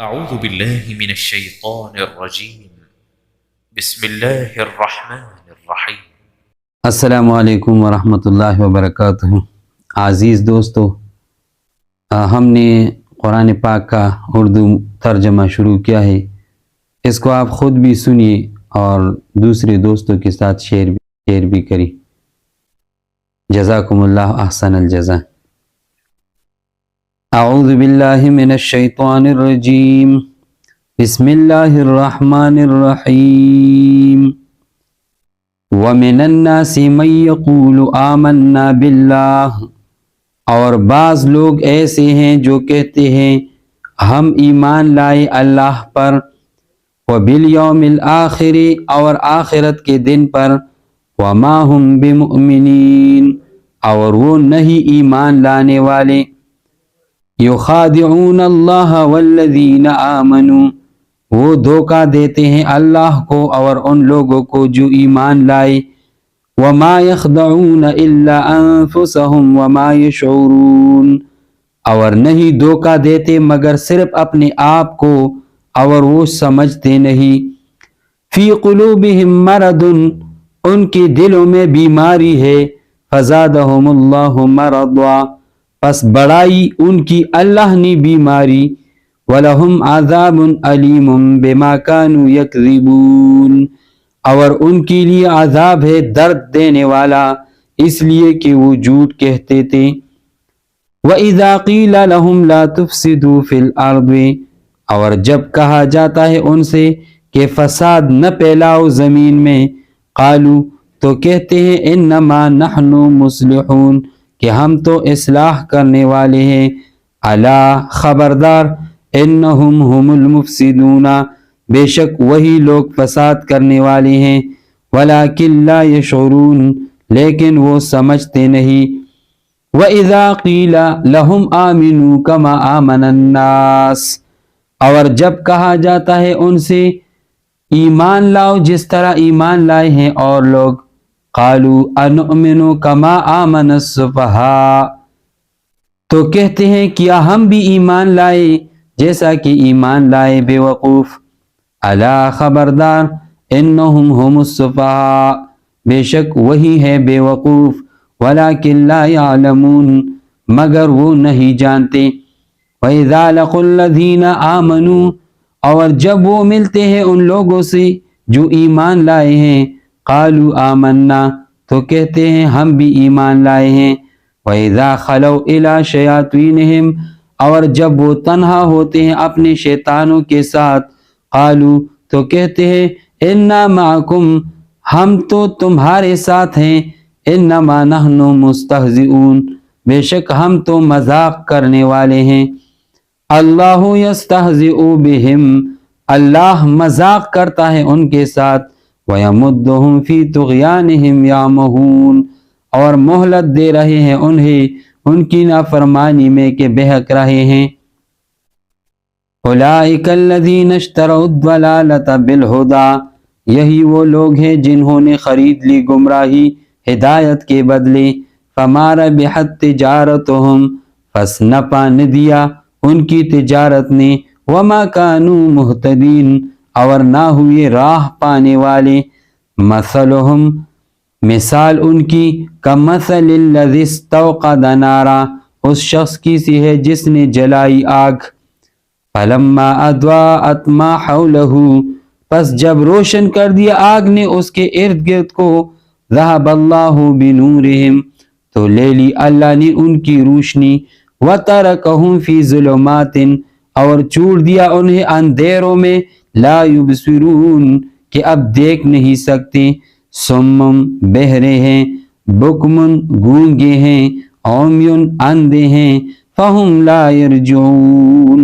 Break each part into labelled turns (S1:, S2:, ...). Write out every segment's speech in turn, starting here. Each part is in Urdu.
S1: أعوذ بالله من الشيطان الرجيم بسم الله الرحمن الرحيم
S2: السلام علیکم ورحمۃ اللہ وبرکاتہ۔ عزیز دوستو، ہم نے قرآن پاک کا اردو ترجمہ شروع کیا ہے۔ اس کو آپ خود بھی سنیے اور دوسرے دوستوں کے ساتھ شیئر بھی کری۔ جزاکم اللہ احسن الجزا۔ اعوذ باللہ من الشیطان الرجیم، بسم اللہ الرحمن الرحیم۔ وَمِنَ النَّاسِ مَن يَقُولُ آمَنَّا بِاللَّهِ، اور بعض لوگ ایسے ہیں جو کہتے ہیں ہم ایمان لائے اللہ پر، وَبِالْيَوْمِ الْآخِرِ، اور آخرت کے دن پر، وَمَا هُمْ بِمُؤْمِنِينَ، اور وہ نہیں ایمان لانے والے۔ يُخَادِعُونَ اللَّهَ وَالَّذِينَ آمَنُوا، وہ دھوکہ دیتے ہیں اللہ کو اور ان لوگوں کو جو ایمان لائے۔ وَمَا يَخْدَعُونَ إِلَّا أَنفُسَهُمْ وَمَا يَشْعُرُونَ، اور نہیں دھوکہ دیتے مگر صرف اپنے آپ کو اور وہ سمجھتے نہیں۔ فِي قُلُوبِهِم مَرَضٌ، ان کے دلوں میں بیماری ہے۔ فَزَادَهُمُ اللَّهُ مَرَضًا، پس بڑھائی ان کی اللہ نے بیماری۔ وَلَهُمْ عَذَابٌ أَلِيمٌ بِمَا كَانُوا يَكْذِبُونَ، اور ان کے لیے عذاب ہے درد دینے والا اس لیے کہ وہ جھوٹ کہتے تھے۔ وَإِذَا قِيلَ لَهُمْ لَا تُفْسِدُوا فِي الْأَرْضِ، اور جب کہا جاتا ہے ان سے کہ فساد نہ پھیلاؤ زمین میں، قالوا، تو کہتے ہیں انما نحن مصلحون، کہ ہم تو اصلاح کرنے والے ہیں۔ الا، خبردار، انہم هم المفسدون، بے شک وہی لوگ فساد کرنے والے ہیں۔ ولکن لا یشعرون، لیکن وہ سمجھتے نہیں۔ وَإِذَا قِيلَ لَهُمْ آمِنُوا كَمَا آمَنَ النَّاسُ، اور جب کہا جاتا ہے ان سے ایمان لاؤ جس طرح ایمان لائے ہیں اور لوگ، قالوا أَنُؤْمِنُ كَمَا آمَنَ السُّفَهَاءُ، تو کہتے ہیں کیا ہم بھی ایمان لائے جیسا کہ ایمان لائے بے وقوف۔ الا، خبردار، انہم هم السفہاء، بے شک وہی ہے بے وقوف۔ ولکن لا یعلمون، مگر وہ نہیں جانتے۔ وَإِذَا لَقُوا الَّذِينَ آمَنُوا، اور جب وہ ملتے ہیں ان لوگوں سے جو ایمان لائے ہیں، قالوا آمنا، تو کہتے ہیں ہم بھی ایمان لائے ہیں۔ وَإِذَا خَلَوْا إِلَى شَيَاطِينِهِمْ، اور جب وہ تنہا ہوتے ہیں اپنے شیطانوں کے ساتھ، قالوا، تو کہتے ہیں اِنَّا مَعَكُمْ، ہم تو تمہارے ساتھ ہیں۔ إِنَّمَا نَحْنُ مُسْتَهْزِئُونَ، بے شک ہم تو مذاق کرنے والے ہیں۔ اللہ یستہزئ بہم، اللہ مذاق کرتا ہے ان کے ساتھ۔ وَيَمُدُّهُمْ فِي طُغْيَانِهِمْ يَعْمَهُونَ، اور مہلت دے رہے ہیں انہیں ان کی نافرمانی میں کہ بہک رہے ہیں۔ أُولَئِكَ الَّذِينَ اشْتَرَوُا الضَّلَالَةَ بِالْهُدَىٰ، یہی وہ لوگ ہیں جنہوں نے خرید لی گمراہی ہدایت کے بدلے۔ فَمَا رَبِحَتْ تِجَارَتُهُمْ، پس نفع نہ دیا ان کی تجارت نے۔ وَمَا كَانُوا مُهْتَدِينَ، اور نہ ہوئے راہ پانے والے۔ مَثَلُهُمْ، مثال ان کی، کَمَثَلِ الَّذِي اسْتَوْقَدَ نَارًا، اس شخص کی سی ہے جس نے جلائی آگ۔ فَلَمَّا أَضَاءَتْ مَا حَوْلَهُ، پس جب روشن کر دیا آگ نے اس کے ارد گرد کو، ذَهَبَ اللَّهُ بِنُورِهِمْ، تو لے لی اللہ نے ان کی روشنی۔ وَتَرَكَهُمْ فِي ظُلُمَاتٍ، اور چھوڑ دیا انہیں اندھیروں میں، لا يُبْصِرُونَ، کہ اب دیکھ نہیں سکتے۔ سُمٌّ، بہرے ہیں، بُکْمٌ، گونگے ہیں، عُمْیٌ، اندھے ہیں، فَهُمْ لَا يَرْجِعُونَ،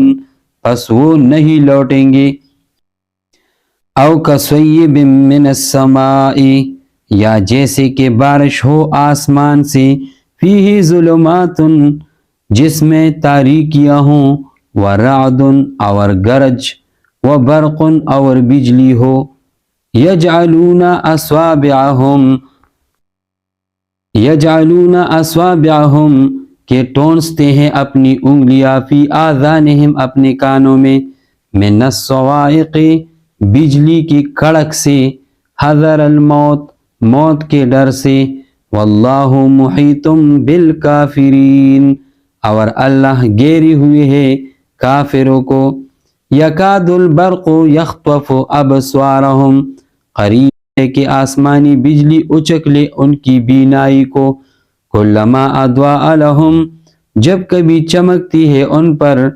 S2: پس وہ نہیں لوٹیں گے۔ اَوْ كَصَيِّبٍ مِّنَ السَّمَاءِ، یا جیسے کہ بارش ہو آسمان سے، فِيهِ ظُلُمَاتٌ، جس میں تاریکیاں ہوں، وَرَعْدٌ، اور گرج، وَبَرْقٌ، اور بجلی ہو۔ يَجْعَلُونَ أَصْوَابِعَهُمْ، کہ ٹونستے ہیں اپنی انگلیاں، فی آذانہم، اپنے کانوں میں، من الصواعق بجلی کی کڑک سے، حذر الموت موت کے ڈر سے، واللہ محیط بالکافرین اور اللہ گھیرے ہوئے ہے کافروں کو، یکاد البرق یخطف ابصارہم قریب ہے کہ آسمانی بجلی اچک لے ان کی بینائی کو، کلما اضاء لہم جب کبھی چمکتی ہے ان پر،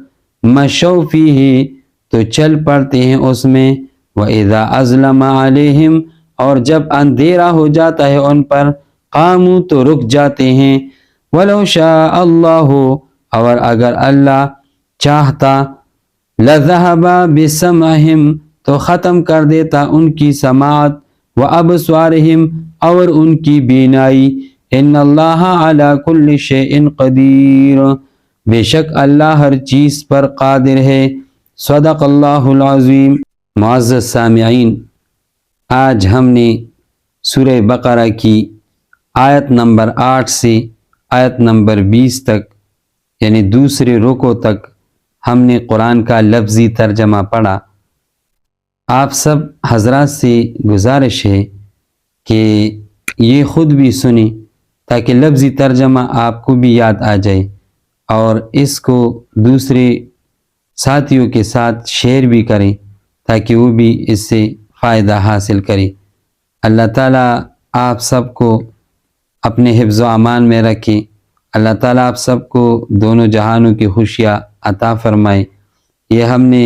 S2: مشوا فیہ تو چل پڑتے ہیں اس میں، وَإِذَا أَظْلَمَ عَلَيْهِمْ اور جب اندھیرا ہو جاتا ہے ان پر، قاموا تو رک جاتے ہیں، وَلَوْ شَاءَ اللَّهُ اور اگر اللہ چاہتا، لَذَهَبَ بِسَمْعِهِمْ تو ختم کر دیتا ان کی سماعت، وَأَبْصَارِهِمْ اور ان کی بینائی، ان اللہ علی کل شیء قدیر بے شک اللہ ہر چیز پر قادر ہے۔ صدق اللہ العظیم۔ معزز سامعین، آج ہم نے سورہ بقرہ کی آیت نمبر 8 سے آیت نمبر 20 تک یعنی دوسرے رکوع تک ہم نے قرآن کا لفظی ترجمہ پڑھا۔ آپ سب حضرات سے گزارش ہے کہ یہ خود بھی سنیں تاکہ لفظی ترجمہ آپ کو بھی یاد آ جائے، اور اس کو دوسرے ساتھیوں کے ساتھ شیئر بھی کریں تاکہ وہ بھی اس سے فائدہ حاصل کریں۔ اللہ تعالیٰ آپ سب کو اپنے حفظ و امان میں رکھے، اللہ تعالیٰ آپ سب کو دونوں جہانوں کی خوشیاں عطا فرمائے۔ یہ ہم نے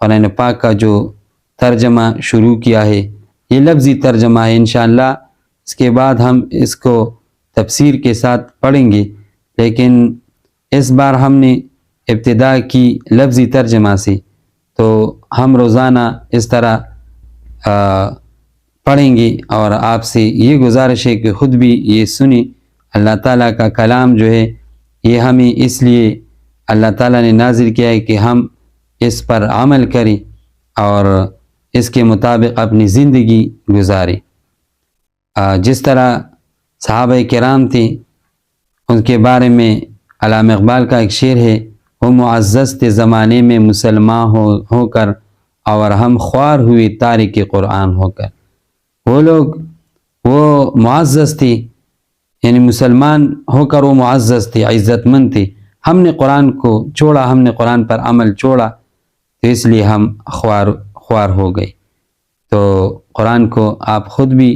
S2: قرآن پاک کا جو ترجمہ شروع کیا ہے یہ لفظی ترجمہ ہے، انشاءاللہ اس کے بعد ہم اس کو تفسیر کے ساتھ پڑھیں گے، لیکن اس بار ہم نے ابتدا کی لفظی ترجمہ سے، تو ہم روزانہ اس طرح پڑھیں گے، اور آپ سے یہ گزارش ہے کہ خود بھی یہ سنیں۔ اللہ تعالیٰ کا کلام جو ہے یہ ہمیں اس لیے اللہ تعالیٰ نے نازل کیا ہے کہ ہم اس پر عمل کریں اور اس کے مطابق اپنی زندگی گزاریں۔ جس طرح صحابہ کرام تھے ان کے بارے میں علامہ اقبال کا ایک شعر ہے، وہ معزز تھے زمانے میں مسلمان ہو کر، اور ہم خوار ہوئے تارک قرآن ہو کر۔ وہ لوگ وہ معزز تھے، یعنی مسلمان ہو کر وہ معزز تھے، عزت مند تھے، ہم نے قرآن کو چھوڑا، ہم نے قرآن پر عمل چھوڑا، تو اس لیے ہم خوار ہو گئے۔ تو قرآن کو آپ خود بھی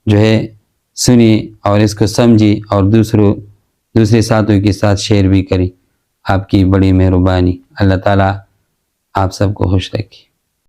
S2: جو ہے سنیں اور اس کو سمجھیں، اور دوسرے ساتھوں کے ساتھ شیئر بھی کریں۔ آپ کی بڑی مہربانی، اللہ تعالیٰ آپ سب کو خوش رکھے۔